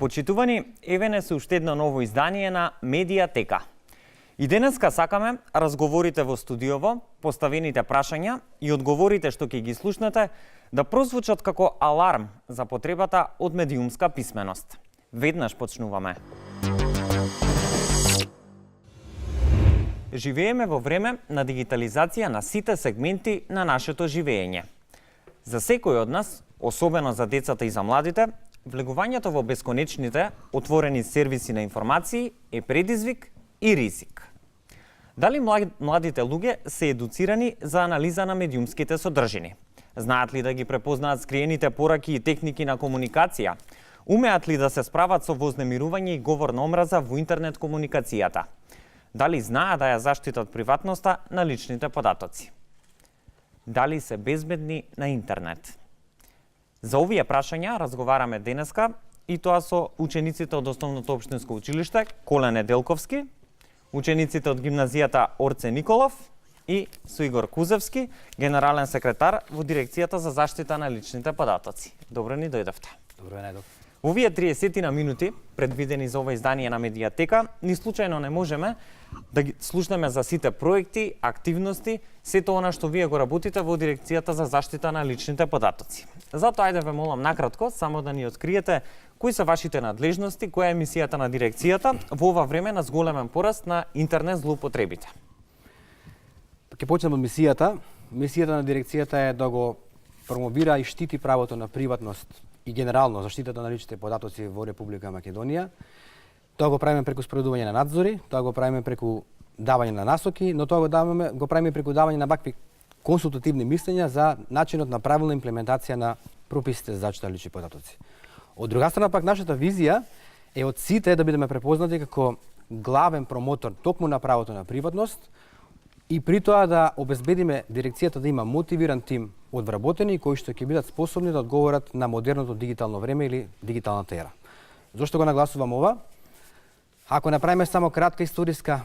Почитувани, еве не се уште едно ново издание на Медиатека. И денеска сакаме разговорите во студиово, поставените прашања и одговорите што ќе ги слушнете да прозвучат како аларм за потребата од медиумска писменост. Веднаш почнуваме. Живееме во време на дигитализација на сите сегменти на нашето живење. За секој од нас, особено за децата и за младите, влегувањето во бесконечните отворени сервиси на информации е предизвик и ризик. Дали младите луѓе се едуцирани за анализа на медиумските содржини? Знаат ли да ги препознаат скриените пораки и техники на комуникација? Умеат ли да се справат со вознемирување и говор на омраза во интернет комуникацијата? Дали знаат да ја заштитат приватноста на личните податоци? Дали се безбедни на интернет? За овие прашања разговараме денеска и тоа со учениците од Основното општинско училиште Коле Неделковски, учениците од гимназијата Орце Николов и со Игор Кузевски, генерален секретар во дирекцијата за заштита на личните податоци. Добро ни дојдовте. Добро најдов. Овие 30 на минути, предвидени за ова издание на Медиатека, ни случајно не можеме да ги слушнеме за сите проекти, активности, сето она што вие го работите во дирекцијата за заштита на личните податоци. Затоа ајде ве молам накратко само да ни откриете кои се вашите надлежности, која е мисијата на дирекцијата во ова време на зголемен пораст на интернет злоупотребите. Ќе почнеме од мисијата. Мисијата на дирекцијата е да го промовира и штити правото на приватност и генерално заштитата на личните податоци во Република Македонија. Тоа го правиме преку спроведување на надзори, тоа го правиме преку давање на насоки, но тоа го правиме преку давање на вакви консултативни мислења за начинот на правилна имплементација на прописите за заштита на лични податоци. Од друга страна пак нашата визија е од сите да бидеме препознати како главен промотор токму на правото на приватност и при тоа да обезбедиме дирекцијата да има мотивиран тим од вработени кои што ќе бидат способни да одговорат на модерното дигитално време или дигиталната ера. Зошто го нагласувам ова? Ако направиме само кратка историска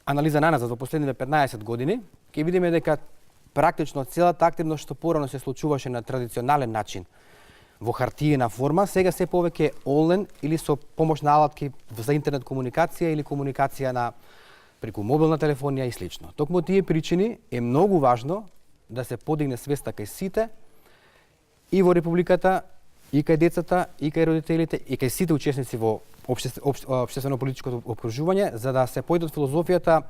анализа на назад во последните 15 години, ќе видиме дека практично целата активност што порано се случуваше на традиционален начин во хартиена форма, сега се повеќе онлайн или со помош на алатки за интернет комуникација или комуникација преку мобилна телефонија и слично. Токму тие причини е многу важно да се подигне свеста кај сите и во Републиката, и кај децата, и кај родителите, и кај сите учесници во општествено-политичкото окружување, за да се појде од филозофијата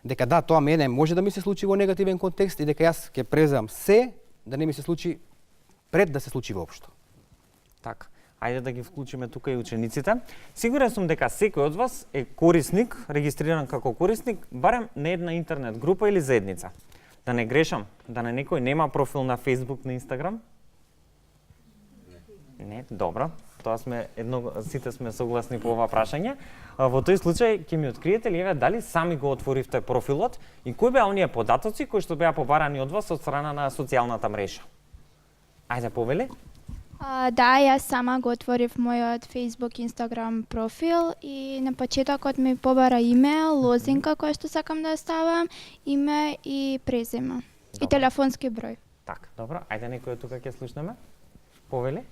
дека да, тоа мене може да ми се случи во негативен контекст и дека јас ќе преземам се да не ми се случи пред да се случи воопшто. Така, ајде да ги вклучиме тука и учениците. Сигурен сум дека секој од вас е корисник, регистриран како корисник, барем на една интернет група или заедница. Да не грешам, да не некој нема профил на Facebook, на Instagram? Не, добро. Тоа сите сме согласни по ова прашање. Во тој случај ќе ми откриете ли еве дали сами го отворивте профилот и кои беа оние податоци кои што беа побарани од вас од страна на социјалната мрежа? Ајде повели. Да, јас сама го отворив мојот Facebook, Instagram профил и на почетокот ми побара име, лозинка која што сакам да ставам, име и презиме. И телефонски број. Така, добро. Ајде некој тука ќе слушнеме. Повели.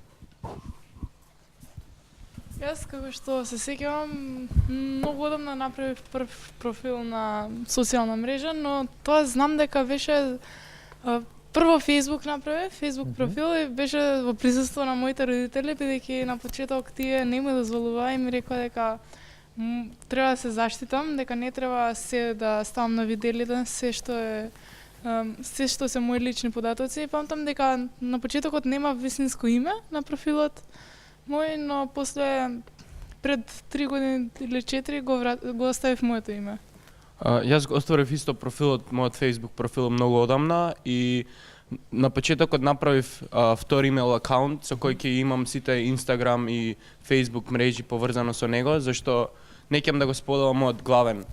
Јас како што се сеќавам, многу одамна направив прв профил на социјална мрежа, но тоа знам дека беше прво Facebook направив, Facebook профил и беше во присуство на моите родители, бидејќи на почеток тие не ми дозволуваа и ми рекоа дека треба да се заштитам, дека не треба се да ставам на виделите, се што се мои лични податоци. Памтам дека на почетокот нема вистинско име на профилот мој, но после пред 3 години или 4 го оставив моето име. Јас го отворив исто профилот, мојот Facebook профил многу одамна и на почетокот направив втори имейл акаунт со кој ќе имам сите Instagram и Facebook мрежи поврзано со него, зашто не ќе да го споделам мојот главен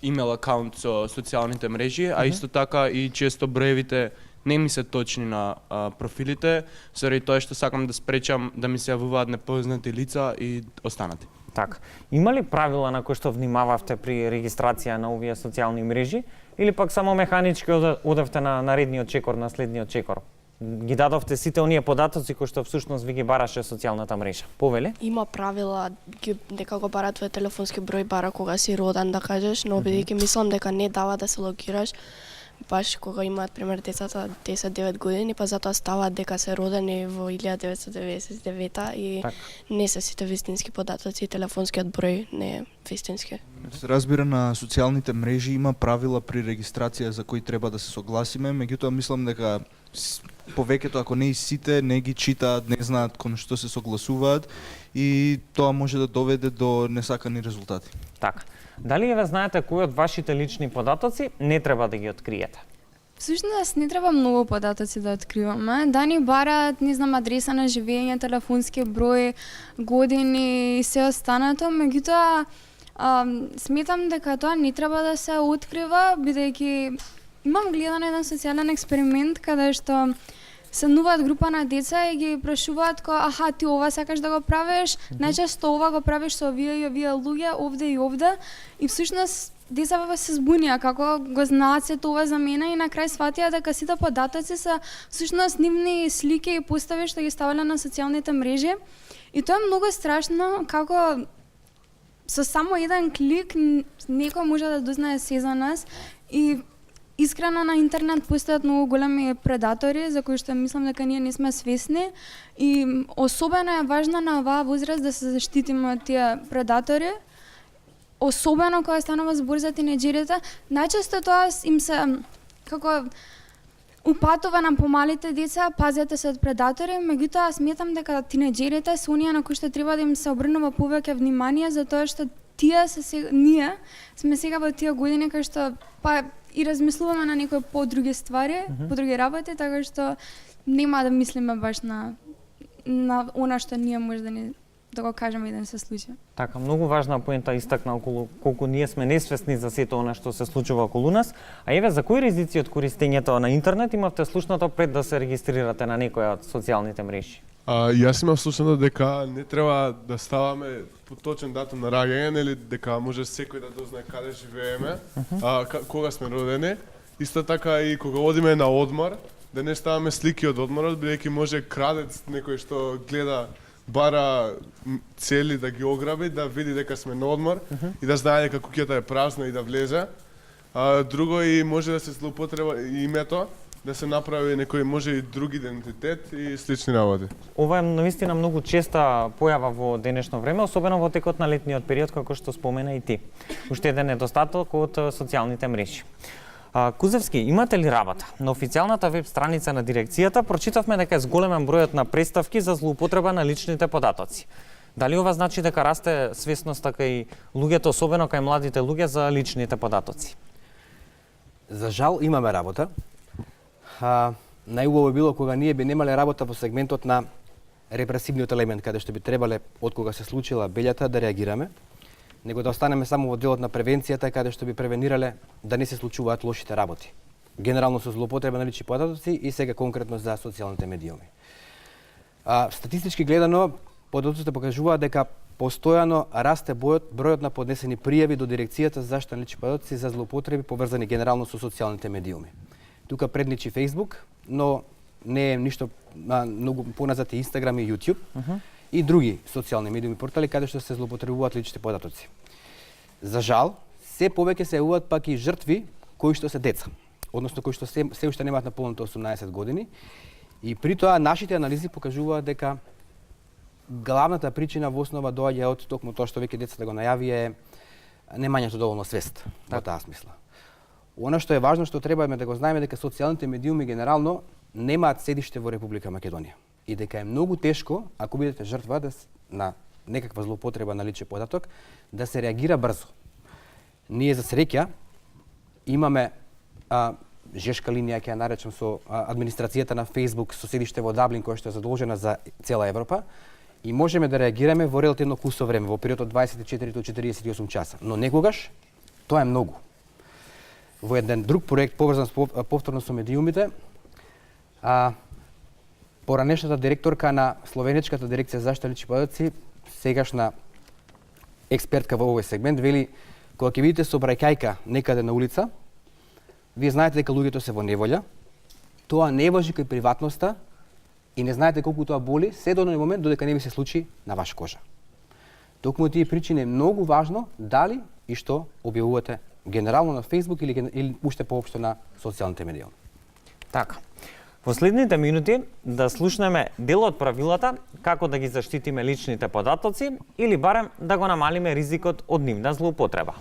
имейл акаунт со социјалните мрежи, а исто така и често броевите не ми се точни на профилите, заради тоа што сакам да спречам да ми се јавуваат непознати лица и останати. Така. Има ли правила на кои што внимававте при регистрација на овие социјални мрежи или пак само механички одевте на наредниот чекор, на следниот чекор? ги дадовте сите оние податоци кои што всушност ви ги бараше социјалната мрежа. Повели? Има правила дека го бара твој телефонски број, бара кога си роден, да кажеш, но бидејќи мислам дека не дава да се логираш, баш кога имаат пример децата 10-9 години, па затоа ставаат дека се родени во 1999 и не се сите вистински податоци, телефонскиот број не е вистински. Се разбира, на социјалните мрежи има правила при регистрација за кои треба да се согласиме, меѓутоа мислам дека повеќето, ако не и сите, не ги читаат, не знаат кон што се согласуваат и тоа може да доведе до несакани резултати. Така. Дали ве знаете кои од вашите лични податоци не треба да ги откриете? Всушност не треба многу податоци да откриваме. Да ни бараат, не знам, адреса на живење, телефонски број, години и се останато, меѓутоа сметам дека тоа не треба да се открива, бидејќи имам гледано еден социјален експеримент каде што седнуваат група на деца и ги прашуваат аха, ти ова сакаш да го правиш, најчесто ова го правиш со овие и овие луѓе, овде и овде, и всушност децата се збунија како го знаат се тоа за мене и на крај сватија дека сите податоци се всушност нивни слики и постави што ги ставале на социјалните мрежи. И тоа е многу страшно како со само еден клик некој може да дознае се за нас и искрено на интернет постојат многу големи предатори за кои што мислам дека ние не сме свесни и особено е важно на оваа возраст да се заштитиме од тие предатори. Особено кога станува збор за тинеџерите, најчесто тоа им се како упатува на помалите деца, пазете се од предатори, меѓутоа сметам дека тинеџерите се оние на кои што треба да им се обрнува повеќе внимание затоа што ние сме сега во тие години кај што и размислуваме на некои по-други ствари, по-други работи, така што нема да мислиме баш на она што ние може да го кажеме и да не се случи. Така, многу важна поента истакна околу колку ние сме несвесни за сето она што се случува околу нас. А еве за кои ризици од користењето на интернет имавте слушнато пред да се регистрирате на некоја од социјалните мрежи? Јас имам слушано дека не треба да ставаме по точен датум на раѓање, нели дека може секој да дознае каде живееме, кога сме родени. Исто така и кога одиме на одмор, да не ставаме слики од одморот, бидејќи може крадец некој што гледа бара цели да ги ограби, да види дека сме на одмор и да знае дека куќата е празна и да влезе. Друго и може да се злоупотреба името, да се направи некој може и друг идентитет и слични работи. Ова е навистина многу честа појава во денешно време, особено во текот на летниот период, како што спомена и ти. Уште еден недостаток од социјалните мрежи. Кузевски, имате ли работа? На официјалната веб страница на дирекцијата прочитавме дека е зголемен бројот на преставки за злоупотреба на личните податоци. Дали ова значи дека расте свесноста кај луѓето, особено кај младите луѓе, за личните податоци? За жал имаме работа. Најубаво било кога ние би немале работа во сегментот на репресивниот елемент, каде што би требале од кога се случила белјата да реагираме, него да останеме само во делот на превенцијата, каде што би превенирале да не се случуваат лошите работи. Генерално со злоупотреба на лични податоци и сега конкретно за социјалните медиуми. Статистички гледано, податоците покажуваат дека постојано расте бројот на поднесени пријави до дирекцијата за заштита на лични податоци за злоупотреби поврзани генерално со социјалните медиуми. Тука предничи Facebook, но не е ништо многу поназад и Instagram и YouTube и други социјални медиуми портали каде што се злоупотребуваат личните податоци. За жал, се повеќе се јавуваат пак и жртви кои што се деца, односно кои што се уште немаат наполното 18 години, и при тоа нашите анализи покажуваат дека главната причина во основа доаѓа од токму тоа што веќе децата го најавија немањето доволно свест во таа смисла. Она што е важно, што требаме да го знаеме, дека социјалните медиуми генерално немаат седиште во Република Македонија и дека е многу тешко, ако бидете жртва на некаква злоупотреба на личен податок, да се реагира брзо. Ние за среќа имаме жешка линија, ќе ја наречам, со администрацијата на Facebook со седиште во Даблин, која што е задолжена за цела Европа, и можеме да реагираме во релативно кусо време, во период од 24 до 48 часа. Но некогаш тоа е многу. Во еден друг проект поврзан повторно со медиумите, поранешната директорка на Словенечката дирекција за заштита лични податоци, сегашна експертка во овој сегмент, вели кога ќе видите сообраќајка некаде на улица, вие знаете дека луѓето се во неволја тоа не важи кај приватноста и не знаете колку тоа боли, се до оној момент додека не ви се случи на ваша кожа. Токму тие причини е многу важно дали и што објавувате генерално на Facebook или уште поопшто на социјалните медии. Така. Во следните минути да слушнеме дел од правилата како да ги заштитиме личните податоци или барем да го намалиме ризикот од нивна злоупотреба.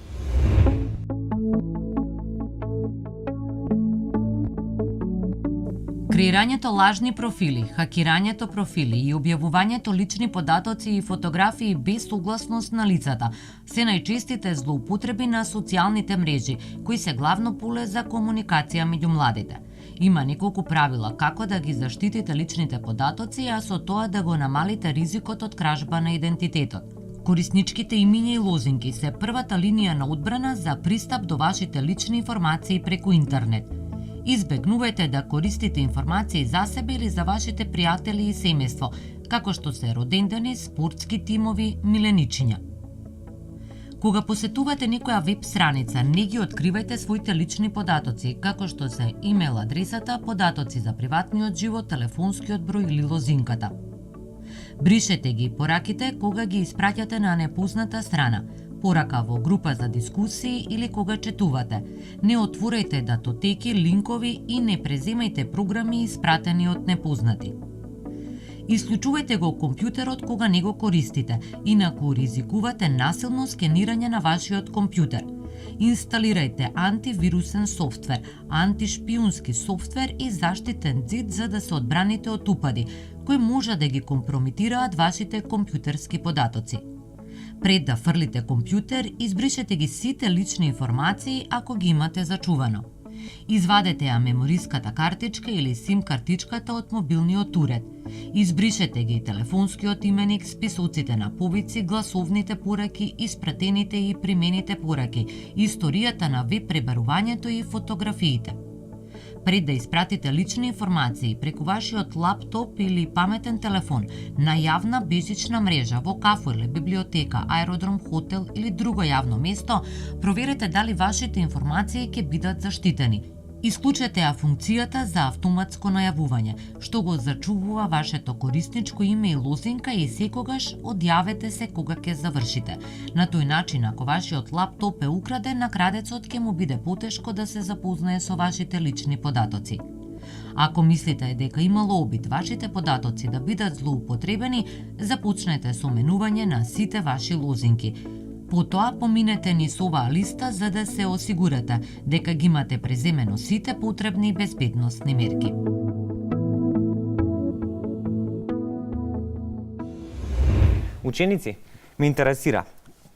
Креирањето лажни профили, хакирањето профили и објавувањето лични податоци и фотографии без согласност на лицата се најчестите злоупотреби на социјалните мрежи, кои се главно поле за комуникација меѓу младите. Има неколку правила како да ги заштитите личните податоци, а со тоа да го намалите ризикот од кражба на идентитетот. Корисничките имиња и лозинки се првата линија на одбрана за пристап до вашите лични информации преку интернет. Избегнувајте да користите информации за себе или за вашите пријатели и семејство, како што се родендени, спортски тимови, миленичиња. Кога посетувате некоја веб страница, не ги откривајте своите лични податоци, како што се имейл адресата, податоци за приватниот живот, телефонскиот број или лозинката. Бришете ги пораките кога ги испраќате на непозната страна, порака во група за дискусии или кога четувате. Не отворајте датотеки, линкови и не преземајте програми испратени од непознати. Исклучувајте го компјутерот кога не го користите, инаку ризикувате насилно скенирање на вашиот компјутер. Инсталирајте антивирусен софтвер, антишпиунски софтвер и заштитен зид за да се одбраните од упади, кои може да ги компрометираат вашите компјутерски податоци. Пред да фрлите компјутер, избришете ги сите лични информации ако ги имате зачувано. Извадете ја мемориската картичка или сим картичката од мобилниот уред. Избришете ги телефонскиот именик, списоците на повици, гласовните пораки, испратените и примените пораки, историјата на веб пребарувањето и фотографиите. Пред да испратите лични информации преку вашиот лаптоп или паметен телефон на јавна безжична мрежа во кафе или библиотека, аеродром, хотел или друго јавно место, проверете дали вашите информации ќе бидат заштитени. Исклучете ја функцијата за автоматско најавување, што го зачувува вашето корисничко име и лозинка и секогаш одјавете се кога ќе завршите. На тој начин, ако вашиот лаптоп е украден, на крадецот ќе му биде потешко да се запознае со вашите лични податоци. Ако мислите дека имало обид вашите податоци да бидат злоупотребени, започнете со менување на сите ваши лозинки. Потоа поминете низ оваа листа за да се осигурате дека ги имате преземено сите потребни безбедносни мерки. Ученици, ме интересира,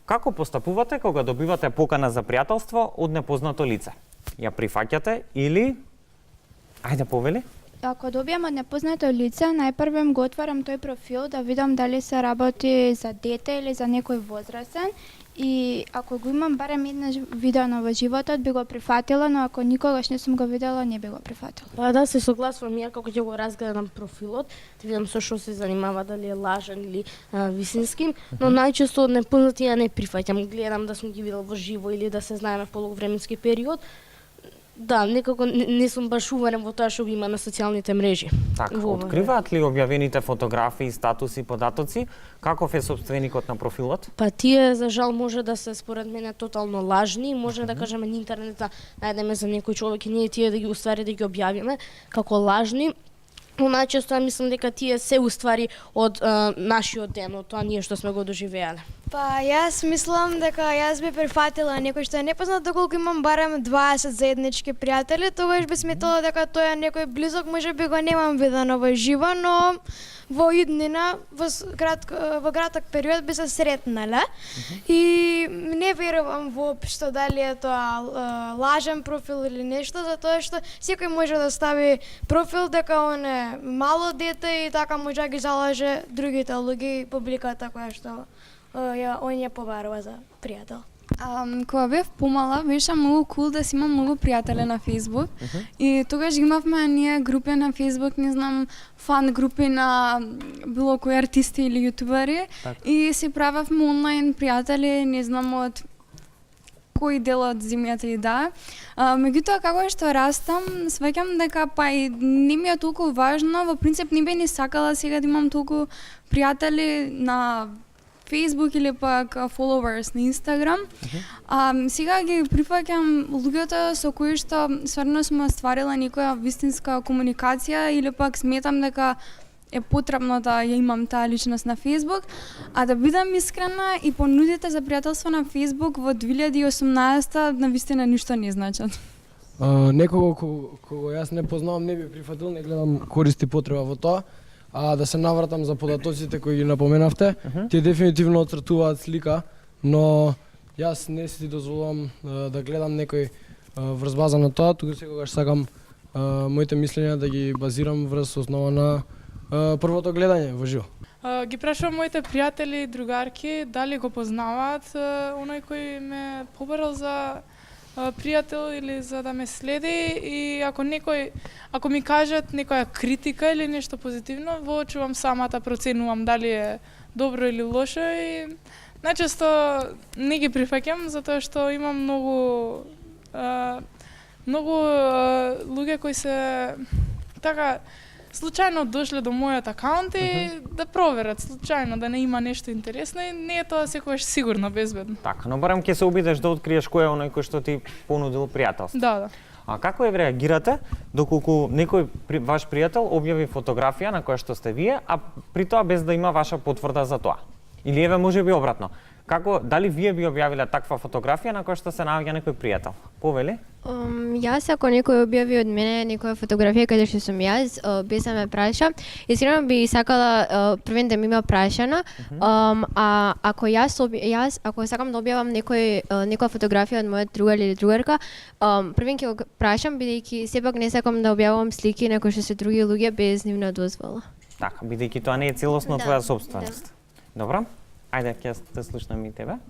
како постапувате кога добивате покана за пријателство од непознато лице? Ја прифаќате или... Ајде, повели? Ако добијам од непознато лице, најпрвем го отварам тој профил да видам дали се работи за дете или за некој возрастен. И ако го имам барем еднаш видено во животот, би го прифатила, но ако никогаш не сум го видела, не би го прифатила. Па да, се согласувам, ја како ќе го разгледам профилот, да видам со што се занимава, дали е лажен или вистински, но најчесто од непознати ја не прифаќам, гледам да сум ги видел во живо или да се знаеме полувременски период. Да, некако не сум баш уверен во тоа што го има на социјалните мрежи. Така, откриваат ли објавените фотографии, статуси, податоци? Каков е собственикот на профилот? Па тие, за жал, може да се според мене тотално лажни, може да кажеме на интернета најдеме за некој човек и ние тие да ги уствари да ги објавиме како лажни. Но најчесто ја мислам дека тие се уствари од нашиот ден, од тоа ние што сме го доживеале. Па јас мислам дека јас би прифатила некој што е непознат, доколку имам барем 20 заеднички пријатели, тогаш би сметала дека тој е некој близок, можеби го немам видено во живо, но во иднина, во краток период би се сретнале. И не верувам воопшто дали е тоа лажен профил или нешто, затоа што секој може да стави профил дека он е мало дете и така може да ги залаже другите луѓе и публиката која што он ја побарува за пријател. Кога бев помала, беше многу кул да си имам многу пријатели на Facebook. И тогаш имавме ние групи на Facebook, не знам, фан групи на било кои артисти или јутубери. И си правевме онлайн пријатели, не знам, од кој дел од земјата и да. Меѓутоа, како што растам, сваќам дека па и не ми е толку важно, во принцип не би ни сакала сега да имам толку пријатели на Facebook или пак followers на Instagram. Сега ги прифаќам луѓето со кои што стварно сме остварила некоја вистинска комуникација или пак сметам дека е потребно да ја имам таа личност на Facebook, а да бидам искрена и понудите за пријателство на Facebook во 2018 навистина ништо не значат. Некого кого јас не познавам не би прифатил, не гледам користи потреба во тоа. А да се навратам за податоците кои ги напоменавте, тие дефинитивно оцртуваат слика, но јас не си дозволувам да гледам некој врз база на тоа, туку секогаш сакам моите мислења да ги базирам врз основа на првото гледање во живо. Ги прашувам моите пријатели и другарки дали го познаваат оној кој ме побарал за пријател или за да ме следи и ако ми кажат некоја критика или нешто позитивно, воочувам самата проценувам дали е добро или лошо и најчесто не ги прифаќам затоа што имам многу луѓе кои се така случајно дошле до мојот акаунт и да проверат случајно да не има нешто интересно и не е тоа секогаш сигурно безбедно. Така, но барем ќе се обидеш да откриеш кој е оној кој што ти понудил пријателство. Да. А како е реагирате доколку некој ваш пријател објави фотографија на која што сте вие, а при тоа без да има ваша потврда за тоа? Или еве можеби обратно. Дали вие би објавиле таква фотографија на која што се наоѓа некој пријател? Повели? Јас ако некој објави од мене некоја фотографија каде што сум јас, без да ме праша, искрено би сакала првен да ми има прашано, а ако ако сакам да објавам некоја фотографија од мојот другар или другарка, првен ќе го прашам бидејќи сепак не сакам да објавувам слики на кои што се други луѓе без нивна дозвола. Така, бидејќи тоа не е целосно твоја сопственост. Добро? Ајде, ќе те слушнам и тебе.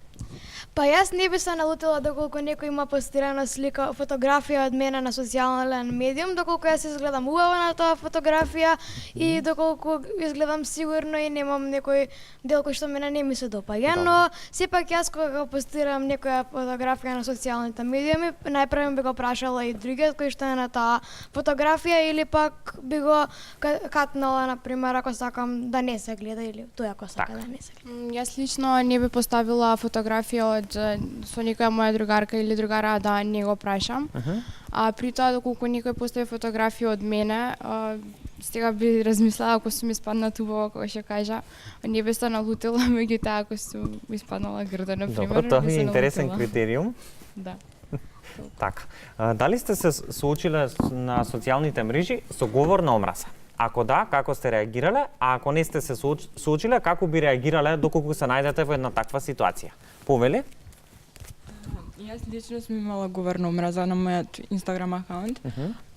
Па јас не би се налутила доколку некој има постирана слика, фотографија од мене на социјален медиум, доколку јас изгледам убаво на таа фотографија и доколку изгледам сигурно и немам некој дел кој што мене не ми се допаѓа, но сепак јас кога го постирам некоја фотографија на социјалните медиуми, најпрво би го прашала и другиот кој што е на таа фотографија или пак би го катнала на пример ако сакам да не се гледа или тој ако сака да не се гледа. Јас лично не би поставила фотографија со некоја моја другарка или другара да не го прашам. А при тоа доколку некој постави фотографија од мене, сега би размислила ако сум испаднат убаво кога ќе кажа, не би се налутила, меѓутоа ако сум испаднала грда на пример. Добро, тоа е интересен критериум. Да. Така. Дали сте се соочиле на социјалните мрежи со говор на омраза? Ако да, како сте реагирале, а ако не сте се соочиле, како би реагирале доколку се најдете во една таква ситуација? Повели? Јас лично сум имала говор на омраза на мојот Инстаграм акаунт.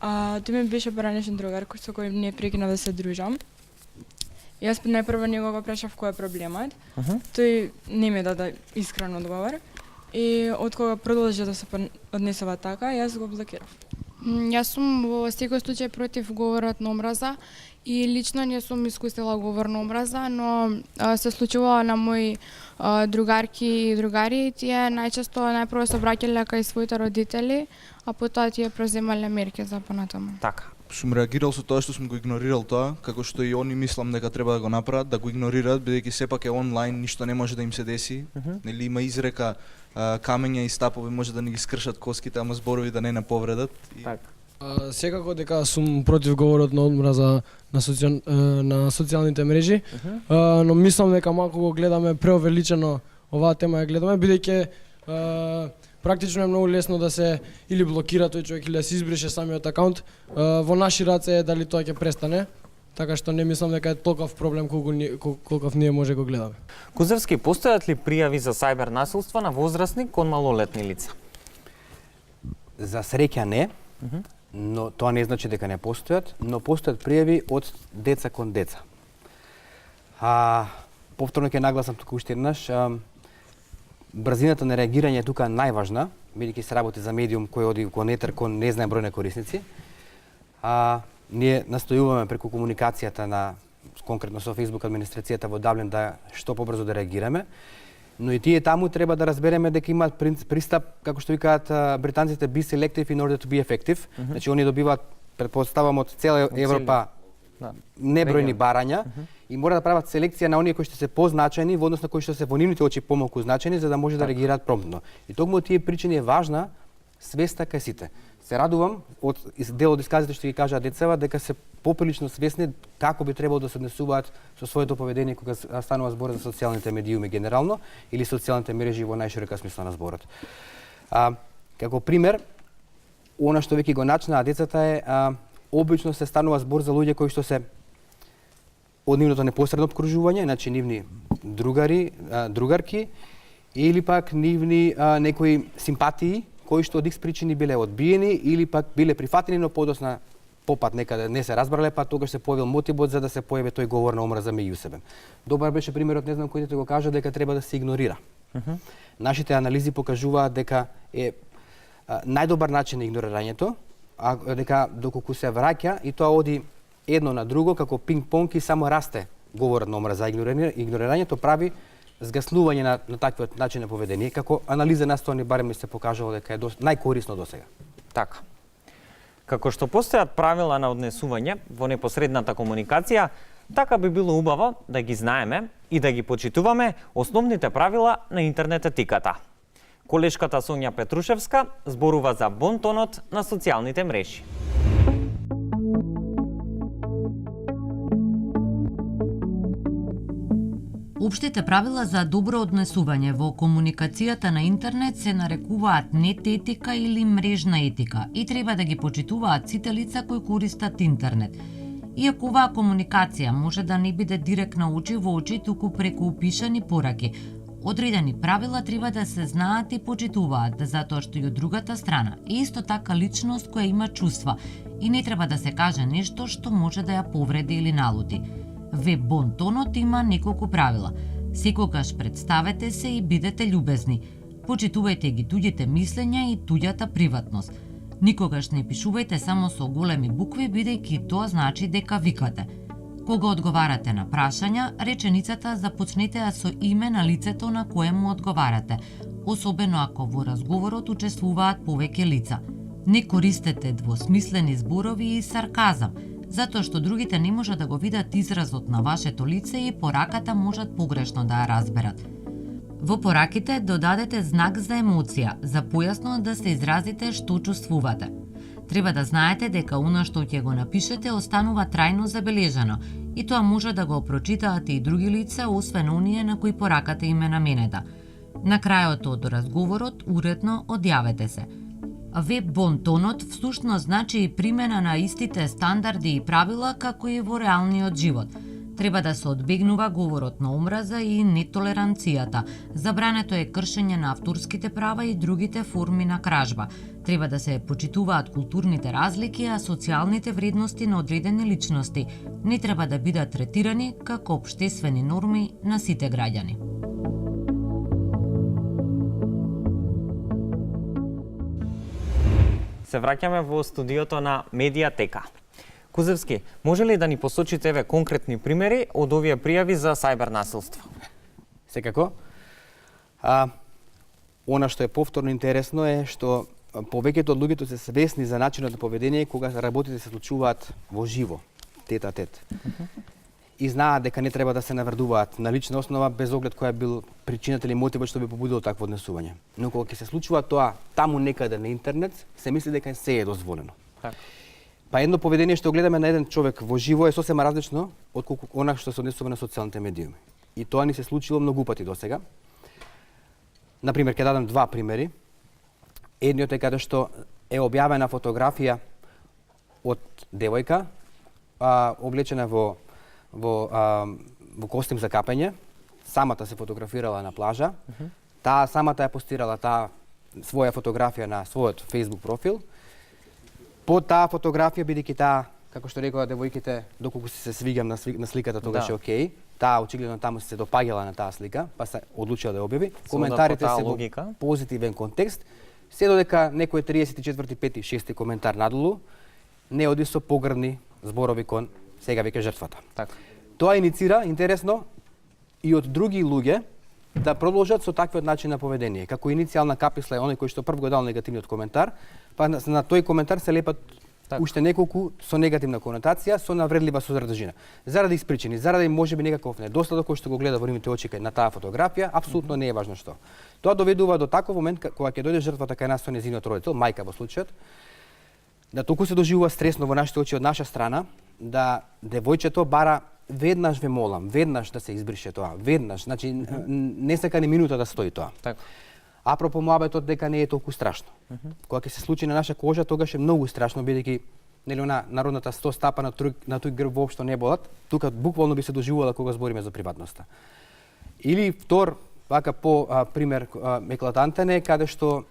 Тој ми беше поранешен другар со кој не прекинав да се дружам. Јас најпрво него го прашав кој е проблемот. Тој не ми даде искрен одговор. И откога продолжи да се однесува така, јас го блокирав. Јас сум во секој случај против говорот на омраза и лично не сум искусила говор на омраза, но се случувало на мои другарки и другари, тие најчесто најпрво се враќале кај своите родители, а потоа тие преземале мерки за понатаму. Така. Сум реагирал со тоа што сум го игнорирал тоа, како што и они мислам дека треба да го направат, да го игнорираат, бидејќи сепак е онлайн, ништо не може да им се деси. Нели има изрека камења и стапови може да не ги скршат коските, ама зборови да не наповредат. Секако дека сум против говорот на омраза на социјалните мрежи, но мислам дека малку го гледаме преувеличено оваа тема ја гледаме, бидејќи практично е многу лесно да се или блокира тој човек или да се избрише самиот акаунт. Во наши раце е дали тоа ќе престане, така што не мислам дека е толков проблем колков ние може го гледаме. Кузевски, постојат ли пријави за сајбер насилство на возрастни кон малолетни лица? За среќа не, но тоа не значи дека не постојат, но постојат пријави од деца кон деца. Повторно ќе нагласам тука уште еднаш, брзината на реагирање тука е најважна, бидејќи се работи за медиум кој оди кон етер кон незнаен број на корисници. Ние настојуваме преку комуникацијата на конкретно со Facebook администрацијата во Даблин да што побрзо да реагираме. Но и тие таму треба да разбереме дека имаат пристап, како што викаат британците, be selective in order to be effective. Значи они добиваат, претпоставам, од цела Европа небројни барања и мора да прават селекција на оние кои што се позначајни во однос на кои што се во нивните очи помалку значајни, за да може да реагираат промптно. И токму од тие причини е важна свеста кај сите. Се радувам од дел од исказите што ги кажаа децава дека се поприлично свесни како би требало да се однесуваат со своето поведение кога станува збор за социјалните медиуми генерално или социјалните мрежи во најширока смисла на зборот. Како пример, она што веќе го начнаа децата е обично се станува збор за луѓе кои што се од нивното непосредно обкружување, значи нивни другари, другарки или пак нивни некои симпатии кои што од икс причини биле одбиени или пак биле прифатени, но подосна попат некаде не се разбрале, па тогаш се појавил мотивот за да се појави тој говор на омраза меѓу себе. Добар беше примерот, не знам кој дете го кажа, дека треба да се игнорира. Нашите анализи покажуваат дека е најдобар начин на игнорирањето, дека доколку се враќа и тоа оди едно на друго, како пинг-понг и само расте говорот на омраза. Игнорирањето прави згаснување на таквиот начин на поведение, како анализа на стони барем ми се покажало дека е најкорисно досега. Така. Како што постојат правила на однесување во непосредната комуникација, така би било убаво да ги знаеме и да ги почитуваме основните правила на интернет етиката. Колешката Сонја Петрушевска зборува за бонтонот на социјалните мрежи. Општите правила за добро однесување во комуникацијата на интернет се нарекуваат нет етика или мрежна етика и треба да ги почитуваат сите лица кои користат интернет. Иако оваа комуникација може да не биде директно очи во очи, туку преку опишани пораки, одредени правила треба да се знаат и почитуваат, затоа што и од другата страна е исто така личност која има чувства и не треба да се каже нешто што може да ја повреди или налути. Веб бонтонот има неколку правила. Секогаш представете се и бидете љубезни. Почитувајте ги туѓите мислења и туѓата приватност. Никогаш не пишувајте само со големи букви, бидејќи тоа значи дека викате. Кога одговарате на прашања, реченицата започнете со име на лицето на кое му одговарате, особено ако во разговорот учествуваат повеќе лица. Не користете двосмислени зборови и сарказам, затоа што другите не можат да го видат изразот на вашето лице и пораката можат погрешно да ја разберат. Во пораките додадете знак за емоција, за појасно да се изразите што чувствувате. Треба да знаете дека она што ќе го напишете останува трајно забележано и тоа може да го прочитаат и други лица, освен оние на кои пораката им е наменета. На крајот од разговорот уредно одјавете се. Веб бонтонот всушност значи и примена на истите стандарди и правила како и во реалниот живот. Треба да се одбегнува говорот на омраза и нетолеранцијата. Забрането е кршење на авторските права и другите форми на кражба. Треба да се почитуваат културните разлики, а социјалните вредности на одредени личности не треба да бидат третирани како општествени норми на сите граѓани. Се враќаме во студиото на Медиатека. Кузевски, може ли да ни посочите еве конкретни примери од овие пријави за сајбер насилство? Секако. Она што е повторно интересно е што повеќето од луѓето се свесни за начинот на поведение кога работите се случуваат во живо, тет а тет. И знаат дека не треба да се навредуваат на лична основа без оглед која бил причината или мотивот што би побудило такво однесување. Но кога ќе се случува тоа таму некаде на интернет, се мисли дека се е дозволено. Так. Па едно поведение што гледаме на еден човек во живо е сосема различно од она што се однесува на социјалните медиуми. И тоа ни се случило многу пати досега. Например, ќе дадам два примери. Едниот е каде што е објавена фотографија од девојка облечена во костим за капење. Самата се фотографирала на плажа. Таа самата ја постирала своја фотографија на својот Facebook профил. По таа фотографија, бидејќи таа, како што рекоа девојките, доколку се свигам на сликата, тогаш е окей. Таа очигледно таму се допаѓала на таа слика, па се одлучила да ја објави. Коментарите се во позитивен контекст, се додека некој 34, 5, 6 коментар надолу не оди со погрдни зборови кон сега веќе жртвата. Така. Тоа иницира, интересно, и од други луѓе да продолжат со таквиот начин на поведение. Како иницијална каписла е оној кој што прв го дал негативниот коментар, па на тој коментар се лепат уште неколку со негативна конотација, со навредлива содржина. Заради испричини, заради можеби некаков недостаток кој што го гледа во нивните очи на таа фотографија, апсолутно не е важно што. Тоа доведува до таков момент кога ќе дојде жртвата кај нас со нејзиниот родител, мајка во случајот, да толку се доживува стресно во нашите очи од наша страна, да девојчето бара веднаш ве молам, веднаш да се избрише тоа, веднаш, значи не сака ни минута да стои тоа. Така. Апропо муабетот дека не е толку страшно. Кога ќе се случи на наша кожа, тогаш е многу страшно бидејќи нели она народната 100 стапа на тој грб воопшто не болат, тука буквално би се доживувала кога збориме за приватноста. Или втор, вака по пример еклатантен е каде што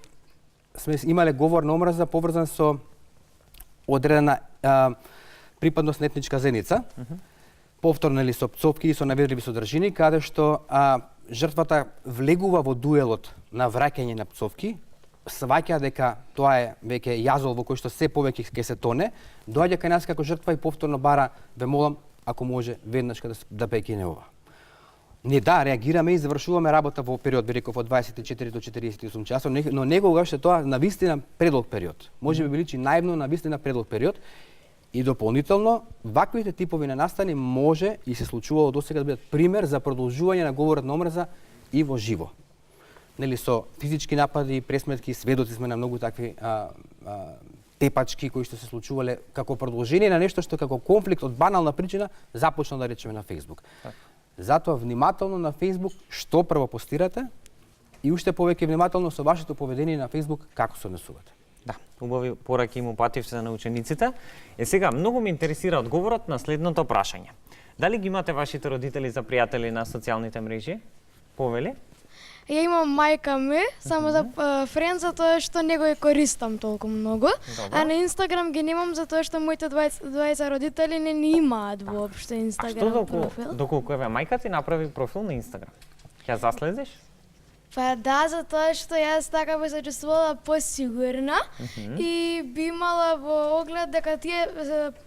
сме имале говор на омраза поврзан со одредена припадност на етничка заедница, повторно или со пцовки и со навредливи содржини, каде што жртвата влегува во дуелот на враќање на пцовки, сваќа дека тоа е веќе јазол во кој што се повеќе ќе се тоне, доаѓа кај нас како жртва и повторно бара, ве молам, ако може, веднаш да прекине ова. Не реагираме и завршуваме работа во период, би реков, од 24 до 48 часот, но некогаш е тоа на вистина предолг период. Може би личи наивно на вистина предолг период. И дополнително, ваквите типови на настани може и се случувало досега да бидат пример за продолжување на говорот на омраза и во живо. Нели со физички напади, пресметки, сведоци сме на многу такви тепачки кои што се случувале како продолжение на нешто што како конфликт од банална причина започна да речеме на Facebook. Затоа внимателно на Facebook што прво постирате и уште повеќе внимателно со вашето поведение на Facebook како се однесувате. Да, убави пораки им упативте на учениците. Сега, многу ме интересира одговорот на следното прашање. Дали ги имате вашите родители за пријатели на социјалните мрежи? Повели? Ја имам мајка ми, само за френд, затоа што не го користам толку многу. А на Инстаграм ги немам затоа што моите двајца родители не имаат воопшто Инстаграм профил. Доколку еве мајка ти направи профил на Инстаграм? Ќе заследиш? Па да, затоа што јас така би се чувствувала посигурна и би имала во оглед дека тие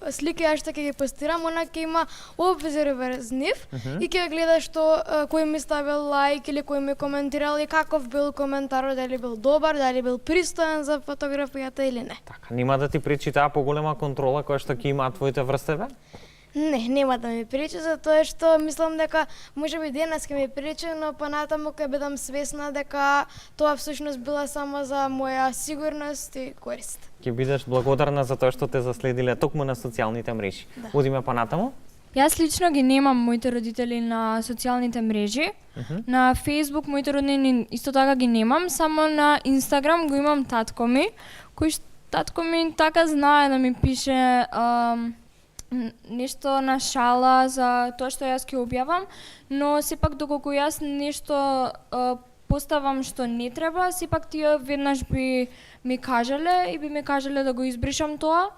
слики јас што ќе ги постирам, она ќе има обзир врз нив и ќе гледа што кој ми ставил лајк или кој ми коментирал и каков бил коментарот, дали бил добар, дали бил пристоен за фотографијата или не. Така, нема да ти пречи таа поголема контрола која што ќе имаат твоите врз тебе? Не, нема да ми пречи, затоа што мислам дека можеби денес ќе ми пречи, но понатаму ќе бидам свесна дека тоа всушност била само за моја сигурност и корист. Ќе бидеш благодарна за тоа што те заследиле токму на социјалните мрежи. Да. Одиме понатаму? Јас лично ги немам моите родители на социјалните мрежи. На Facebook моите роднини исто така ги немам, само на Instagram го имам татко ми, кој татко ми така знае да ми пише нешто на шала за тоа што јас ќе објавам, но сепак доколку јас нешто поставам што не треба, сепак тие веднаш би ми кажале и би ми кажале да го избришам тоа,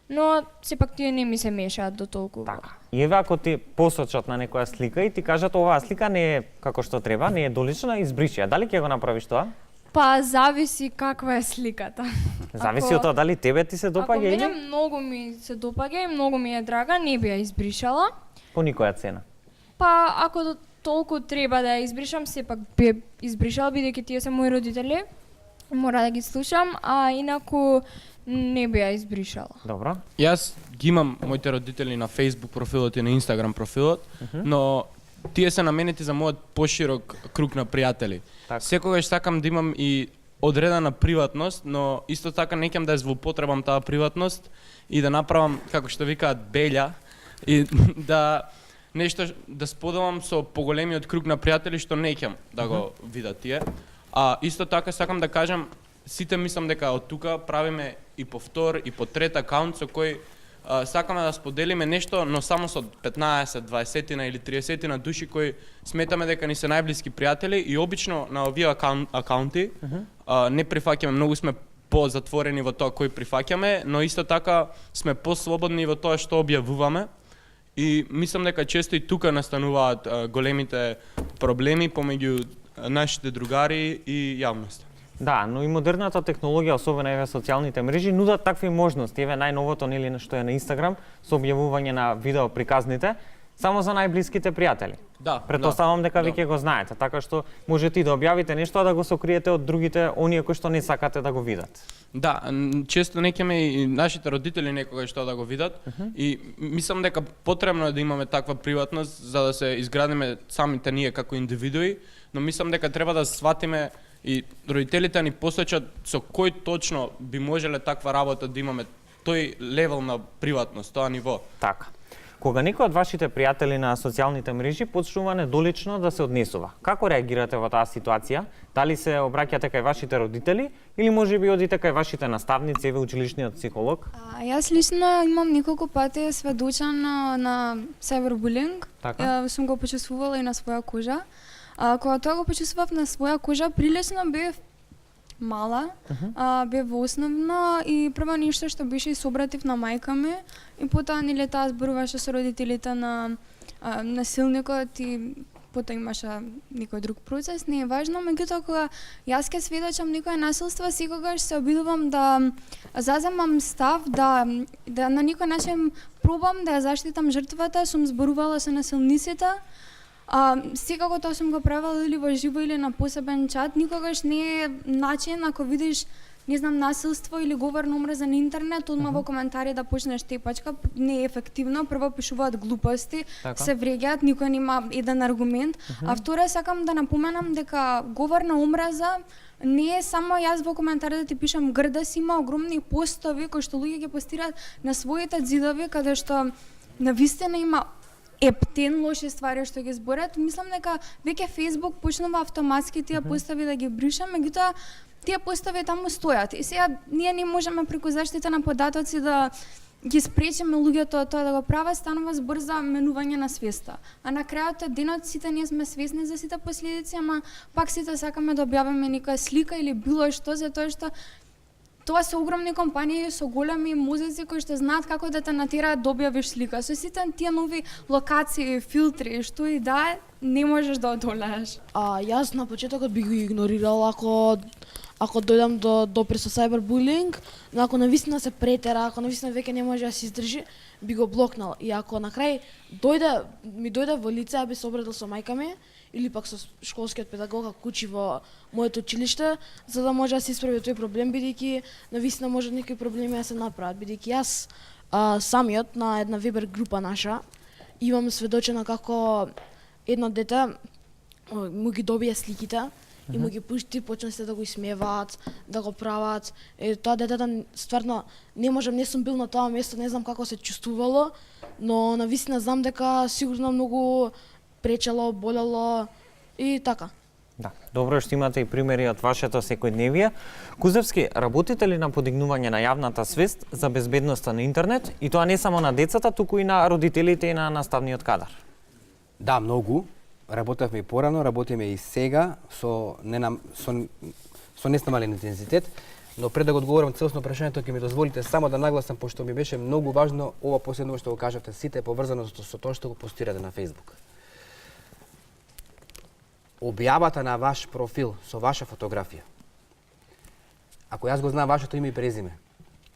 но сепак тие не ми се мешаат до толку. Така. И еве ако ти посочат на некоја слика и ти кажат оваа слика не е како што треба, не е долична, избриши ја. Дали ќе го направиш тоа? Па зависи каква е сликата. Зависи од тоа дали тебе ти се допаѓа или? Ако мене многу ми се допаѓа и многу ми е драга, не би ја избришала. По никоја цена. Па ако толку треба да ја избришам, сепак би ја избришала бидејќи тие се мои родители. Мора да ги слушам, а инаку не би ја избришала. Добро. Јас ги имам моите родители на Facebook профилот и на Instagram профилот, но тие се наменети за мојот поширок круг на пријатели. Секогаш сакам да имам и одредена приватност, но исто така не ќе да ја злоупотребам таа приватност и да направам, како што викаат, белја и да нешто да споделам со поголемиот круг на пријатели што не ќе да го видат тие. А исто така сакам да кажам, сите мислам дека од тука правиме и по втор и по трет акаунт со кој сакаме да споделиме нешто, но само со 15, 20 или 30 души кои сметаме дека ни се најблиски пријатели и обично на овие акаунти не прифаќаме, многу сме позатворени во тоа кој прифаќаме, но исто така сме послободни во тоа што објавуваме. И мислам дека често и тука настануваат големите проблеми помеѓу нашите другари и јавноста. Да, но и модерната технологија, особено еве социјалните мрежи, нудат такви можности. Еве најновото нели што е на Инстаграм со објавување на видео приказните, само за најблиските пријатели. Да, Претпоставам дека веќе го знаете, така што можете и да објавите нешто, а да го сокриете од другите, оние кои што не сакате да го видат. Да, често некеме и нашите родители некогаш тоа да го видат и мислам дека потребно е да имаме таква приватност за да се изградиме самите ние како индивидуи, но мислам дека треба да сватиме и родителите ни посочат со кој точно би можеле таква работа да имаме тој левел на приватност, тоа ниво. Така. Кога некој од вашите пријатели на социјалните мрежи почнува недолично да се однесува, како реагирате во таа ситуација? Дали се обраќате кај вашите родители или можеби одите кај вашите наставници, еве училишниот психолог? Јас лично имам неколку пати сведочено на cyberbullying. Така. Сум го почувствувала и на своја кожа. Кога тоа го почувствував на своја кожа, прилично бев мала, бев во основна и прво нешто што беше и собратив на мајка ми и потоа нели таа зборуваше со родителите на насилникот и потоа имаше некој друг процес, не е важно, меѓутоа кога јас ке сведочам некој насилство, секогаш се обидувам да заземам став, да на некој начин пробам да ја заштитам жртвата, сум зборувала со насилниците. Секако тоа сум го правила или во живо или на посебен чат, никогаш не е начин ако видиш не знам насилство или говор на омраза на интернет, одма во коментари да почнеш тепачка, не е ефективно, прво пишуваат глупости, се вреѓаат, никој нема еден аргумент, а второ сакам да напоменам дека говор на омраза не е само јас во коментари да ти пишам грда си, има огромни постови кои што луѓе ги постираат на своите ѕидови каде што навистина има ептен лоши ствари што ги зборат. Мислам дека веќе Facebook почнува автоматски тие постови да ги брише, меѓутоа тие постови таму стојат. И сега ние не можеме преку заштита на податоци да ги спречиме луѓето тоа да го прават, станува збор за менување на свеста. А на крајот од денот сите ние сме свесни за сите последици, ама пак сите сакаме да објавиме некоја слика или било што, затоа што тоа се огромни компании со големи мозеци кои што знаат како да те натераат да објавиш слика. Со сите тие нови локации, филтри, што и да е, не можеш да одолееш. Јас на почетокот би го игнорирала ако дојдам до допир со cyberbullying, но ако навистина се претера, ако навистина веќе не може да се издржи, би го блокнал. И ако на крај ми дојде во лице, би се обратил со мајка ми или пак со школскиот педагог ако учи во моето училиште, за да може да се исправи тој проблем, бидејќи навистина може некои проблеми да се направат, бидејќи јас самиот на една вебер група наша имам сведочено како едно дете му ги добија сликите и му ги пушти, почна се да го исмеваат, да го прават. Тоа детето стварно не сум бил на тоа место, не знам како се чувствувало, но навистина знам дека сигурно многу пречело, болело и така. Да, добро што имате и примери од вашето секојдневие. Кузевски, работите ли на подигнување на јавната свест за безбедноста на интернет и тоа не само на децата, туку и на родителите и на наставниот кадар? Да, многу. Работевме и порано, работиме и сега со неснамален интензитет, но пред да го одговорам целосно прашањето, ќе ми дозволите само да нагласам, пошто ми беше многу важно ова последно што го кажавте, сите е поврзано со тоа што го постирате на Facebook. Објавата на ваш профил со ваша фотографија. Ако јас го знам вашето име и презиме,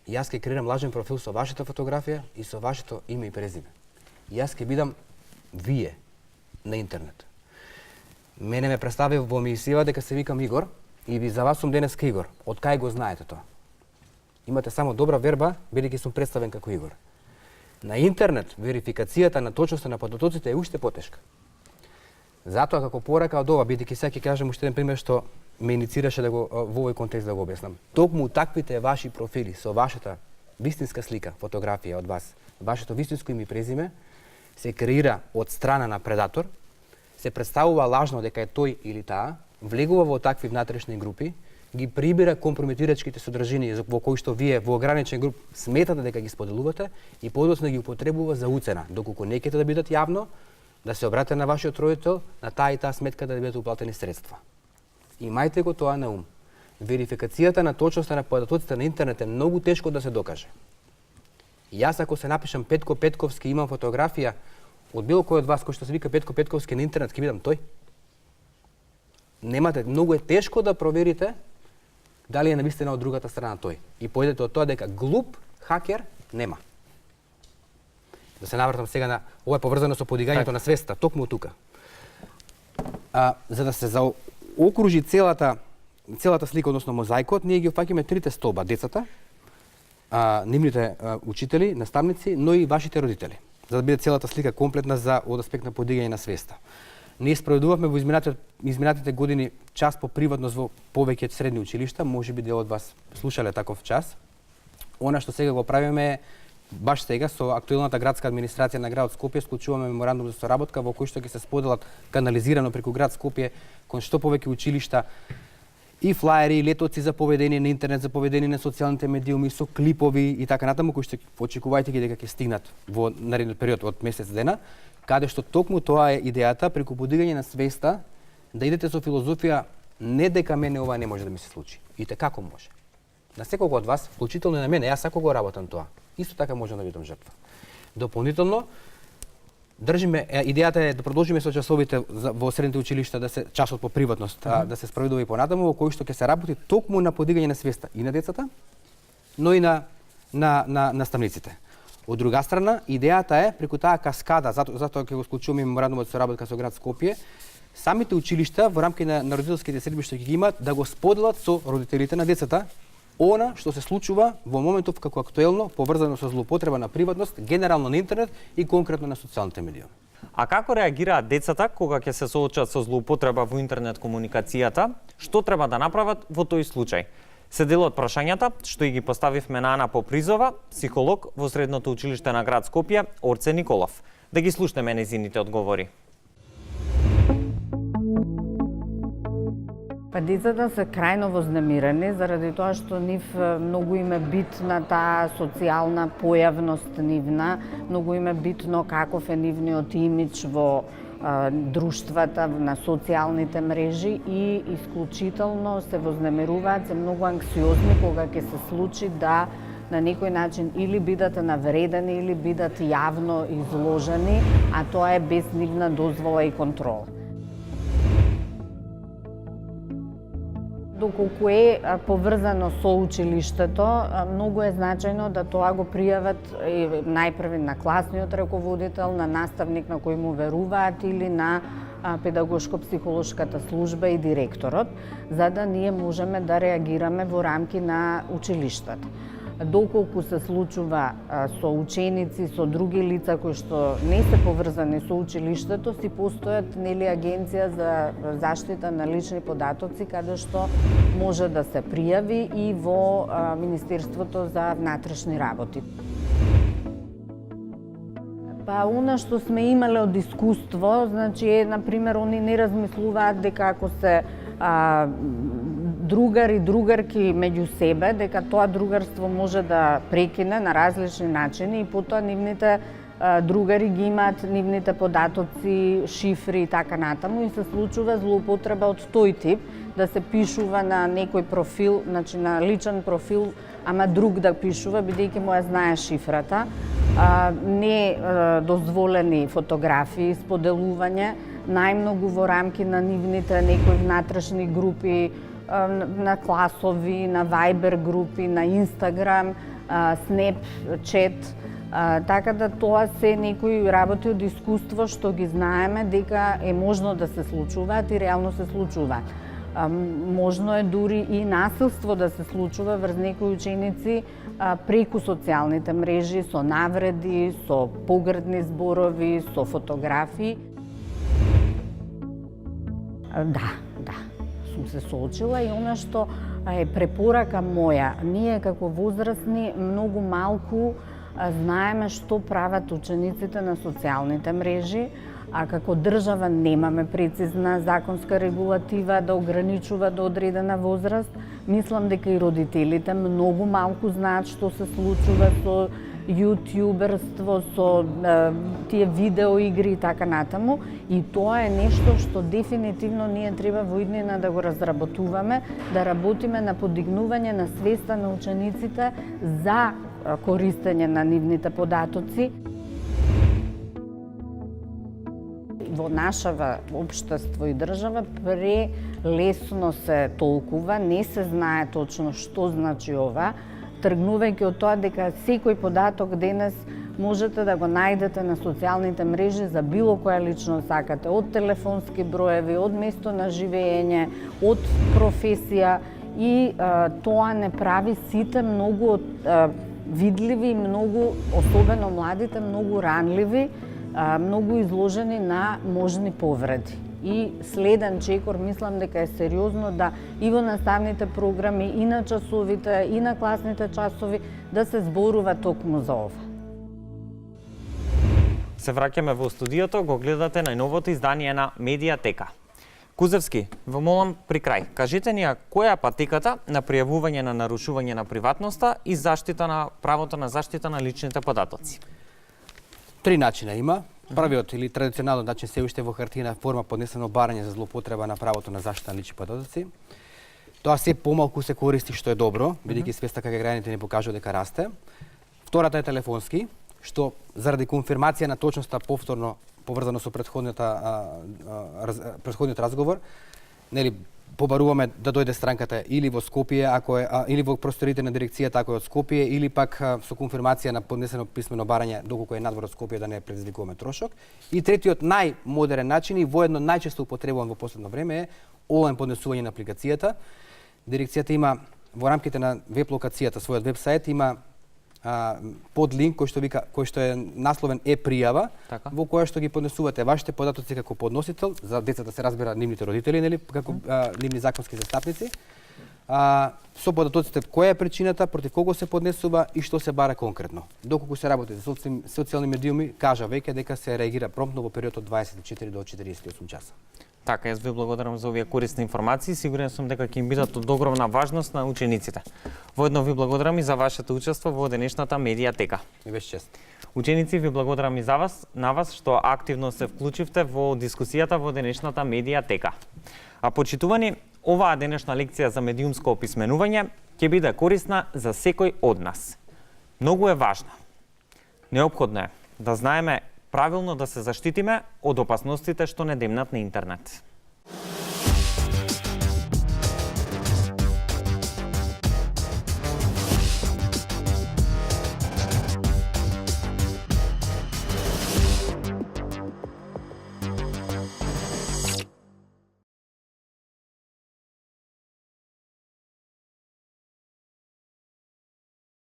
јас ќе креирам лажен профил со вашата фотографија и со вашето име и презиме. Јас ќе бидам вие на интернет. Мене ме представи во емисија дека се викам Игор и за вас сум денеска Игор. Од кај го знаете тоа? Имате само добра верба, бидејќи сум представен како Игор. На интернет верификацијата на точноста на податоците е уште потешка. Затоа како порака од ова, бидејќи сега ќе кажам уште еден пример што ме иницираше да го во овој контекст да го објаснам. Токму таквите ваши профили со вашата вистинска слика, фотографија од вас, вашето вистинско име и презиме, се креира од страна на предатор, се представува лажно дека е тој или таа, влегува во такви внатрешни групи, ги прибира компрометирачките содржини во кои што вие во ограничен груп сметате дека ги споделувате и подоцна ги употребува за уцена, доколку не ќе да бидат јавно, да се обратите на вашиот родител, на таа и таа сметка да бидат уплатени средства. Имајте го тоа на ум. Верификацијата на точноста на податоците на интернет е многу тешко да се докаже. Јас ако се напишам Петко Петковски, имам фотографија од било кој од вас кој што се вика Петко Петковски на интернет, ќе бидам тој. Немате, многу е тешко да проверите дали е навистина од другата страна тој. И појдете од тоа дека глуп хакер нема. Да се навратам сега на ова е поврзано со подигањето на свеста, токму тука. За да се заокружи целата слика, односно мозаикот, ние ги опфаќаме трите столба: децата, нивните учители, наставници, но и вашите родители, за да биде целата слика комплетна од аспект на подигање на свеста. Ние спроведувавме во изминатите години час по приватност во повеќе средни училишта, можеби дел од вас слушале таков час. Она што сега го правиме баш сега со актуелната градска администрација на градот Скопје склучуваме меморандум за соработка во кој што ќе се споделат канализирано преку град Скопје кон што повеќе училишта и флаери, и летоци за поведение на интернет, за поведение на социјалните медиуми, со клипови и така натаму, кои што очекувајте ги дека ќе стигнат во наредниот период од месец дена, каде што токму тоа е идејата преку подигање на свеста да идете со филозофија не дека мене ова не може да ми се случи, и те како може. На секого од вас, вклучително и на мене, јас ако го работам тоа, исто така можам да бидам жртва. Дополнително, идејата е да продолжиме со часовите во средните училишта, да се часот по приватност, да се спроведува и понатаму, во кој што ќе се работи токму на подигање на свеста и на децата, но и на наставниците. Од друга страна, идејата е преку таа каскада, затоа ќе го склучуваме меморандумот со работа со град Скопје, самите училишта во рамки на родителските седби што ги имаат да го споделат со родителите на децата она што се случува во моментов како актуелно поврзано со злоупотреба на приватност, генерално на интернет и конкретно на социјалните медиуми. А како реагираат децата кога ќе се соочат со злоупотреба во интернет комуникацијата? Што треба да направат во тој случај? Се дел од прашањата што и ги поставивме на Ана Попризова, психолог во Средното училиште на град Скопје, Орце Николов. Да ги слушнеме нејзините одговори. Па децата се крајно вознемирени заради тоа што нив многу им е битна таа социјална појавност нивна, многу им е битно каков е нивниот имидж во друштвата, на социјалните мрежи и исклучително се вознемируваат, се многу анксиозни кога ќе се случи да на некој начин или бидат навредени или бидат јавно изложени, а тоа е без нивна дозвола и контрола. Доколку е поврзано со училиштето, многу е значајно да тоа го пријават најпрви на класниот раководител, на наставник на кој му веруваат или на педагошко-психолошката служба и директорот, за да ние можеме да реагираме во рамки на училиштата. Доколку се случува со ученици, со други лица кои што не се поврзани со училиштето, си постојат агенција за заштита на лични податоци, каде што може да се пријави и во Министерството за внатрешни работи. Па, она што сме имале од искуство, значи, например, они не размислуваат дека ако се другар и другарки меѓу себе, дека тоа другарство може да прекине на различни начини и потоа нивните другари ги имаат нивните податоци, шифри и така натаму и се случува злоупотреба од тој тип, да се пишува на некој профил, значи на личен профил, ама друг да пишува, бидејќи му ја знае шифрата, не дозволени фотографии, споделување, најмногу во рамки на нивните некои внатрешни групи, на класови, на Viber групи, на Instagram, Snapchat, така да тоа се некои работи од искуство што ги знаеме дека е можно да се случуваат и реално се случуваат. Можно е дури и насилство да се случува врз некои ученици преку социјалните мрежи, со навреди, со погрдни зборови, со фотографии. Да, сум се соочила и она што е препорака моја. Ние како возрастни многу малку знаеме што прават учениците на социјалните мрежи, а како држава немаме прецизна законска регулатива да ограничува до одредена возраст. Мислам дека и родителите многу малку знаат што се случува со јутјуберство, со тие видеоигри и така натаму. И тоа е нешто што дефинитивно ние треба во иднина да го разработуваме, да работиме на подигнување на свеста на учениците за користење на нивните податоци. Во нашава општество и држава прелесно се толкува, не се знае точно што значи ова, тргнувајќи од тоа дека секој податок денес можете да го најдете на социјалните мрежи за било која личност сакате, од телефонски броеви, од место на живење, од професија и тоа не прави сите многу видливи, многу, особено младите, многу ранливи, многу изложени на можни повреди. И следен чекор, мислам дека е сериозно да и во наставните програми, и на часовите, и на класните часови, да се зборува токму за ова. Се враќаме во студиото, го гледате најновото издание на Медиатека. Кузевски, ве молам при крај, кажете ни која е патеката на пријавување на нарушување на приватноста и заштита на правото на заштита на личните податоци? 3 начина има. Првиот или традиционален начин се уште во хартиена форма поднесено барање за злоупотреба на правото на заштита на лични податоци. Тоа се помалку се користи, што е добро, бидејќи свеста како граѓаните ни покажува дека расте. Втората е телефонски, што заради конфирмација на точноста повторно поврзано со претходниот разговор, нели побаруваме да дојде странката или во Скопје, ако е или во просториите на дирекцијата ако е од Скопје, или пак со конфирмација на поднесено писмено барање доколку е надвор од Скопје да не предизвикуваме трошок. И третиот најмодерен начин и воедно најчесто употребуван во последно време е онлайн поднесување на апликацијата. Дирекцијата има во рамките на веб локацијата, својот веб-сајт има подлинк кој што е насловен е-пријава, во која што ги поднесувате вашите податоци како подносител, за децата се разбира нивните родители, нели, како нивни законски застапници, со податоците која е причината, против кого се поднесува и што се бара конкретно. Доколку се работи за социјални медиуми, кажа веќе дека се реагира промптно во период од 24 до 48 часа. Така, јас ви благодарам за овие корисни информации. Сигурен сум дека ќе им бидат од огромна важност на учениците. Воедно ви благодарам и за вашето учество во денешната Медиатека. Ми беше чест. Ученици, ви благодарам и на вас што активно се вклучивте во дискусијата во денешната Медиатека. А почитувани, оваа денешна лекција за медиумско описменување ќе биде корисна за секој од нас. Многу е важна. Неопходно е да знаеме правилно да се заштитиме од опасностите што не демнат на интернет.